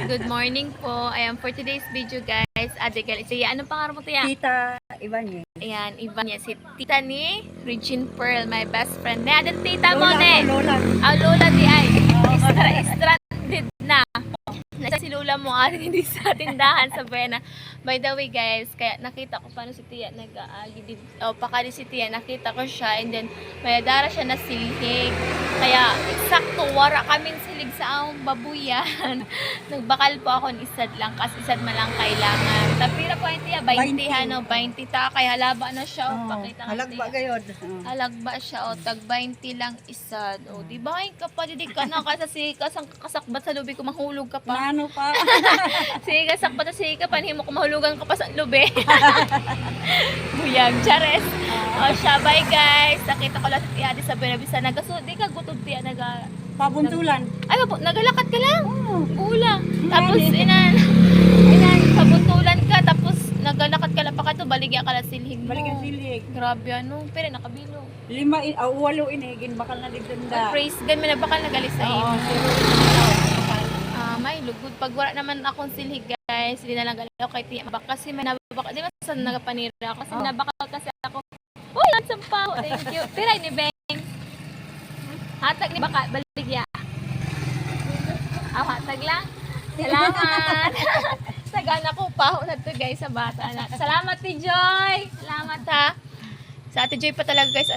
Good morning po. Ayan, for today's video guys, ate gal, siya, anong pangarap mo tiya? Tita Ivan Ayan, iba niya, si tita ni Regine Pearl, my best friend. Ne, adan tita mo, ne? Lola. Lola di ay. Stranded na. Nasa si Lola mo hindi sa tindahan sa Buena. By the way guys, kaya nakita ko paano si Tia nag-aagi pakali si Tia, nakita ko siya and then may dara siya na silhig. Kaya eksakto wara kaming silig sa among babuyan. Nagbakal po ako ng isad lang kasi isad man lang kailangan. Tapira po yung Tia, 20 ano, 20 ta kaya halaba na siya. Pakita nga Halagba Tia. gayod. Halagba siya o tag 20 lang isad. O di ba ay kapadidig ka na kasi kasakbat sa lubi ko mahulog ka pa. Ano pa? Sige, sakbat sige ka panhimo ko mahulugan ka pa sa lubi. Buyag chares. O siya, bye guys. Nakita ko lang si Tia sa Benavista di ka gutom Tia Pabuntulan. Ay, nagalakad ka lang. Ula. Inan. Tapos inan pabuntulan ka tapos nagalakad ka lang pa ka to baligya ka lang silhig mo. Balikan silig. Grabe ano, pero nakabilo. 8 inigin bakal na digdanda. Praise God, may nabakal nagalis sa iyo. May lugod. Pag wala naman akong silhig guys, hindi na lang galaw kay Tia. Kasi may nabakal. Di ba sa nagapanira ako? Kasi nabakal kasi ako. Uy, ang pa. Thank you. Piray ni Beng. Hatag ni baka baligya. Hatag lang. Salamat. Sagana ko pa. Na to guys sa bata na. Salamat ti Joy. Salamat ha. Sa Ate Joy pa talaga guys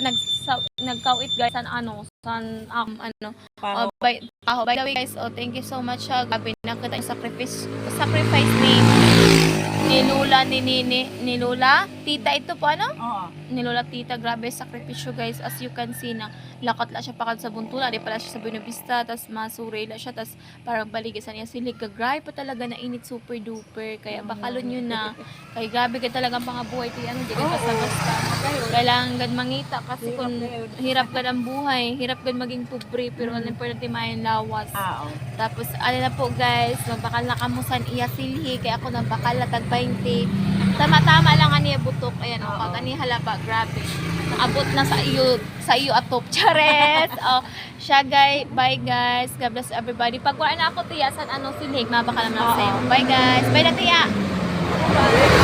nagkawit guys by the way guys, thank you so much gabi na kita yung sacrifice ni Lola ni Lola tita ito po ni Lola tita, grabe sakripisyo guys, as you can see na lakat la siya pakad sa Buntula, di pala siya sa Buenavista, tas masuray la siya, tas parang baligisan niya silig, grabe pa talaga na init super duper, kaya bakalon yun na kaya grabe ka talaga ang pangabuhay di ka basta-basta kailangan gad mangita kasi kung hirap gad ang buhay, hirap gad maging pobre, pero ano importante maayong lawas. Tapos ano na po guys, magbakal na kamusan iya silhi, kaya ako nabakal na tag 20. Tama-tama lang ani butok, ayan pag ani halaba, grabe. Abot na sa iyo atop chares. Siya guys, bye guys. God bless everybody. Pag wala na ako Tia, san silhig, mabakal naman ako sa'yo. Bye guys. Bye na Tia. Bye.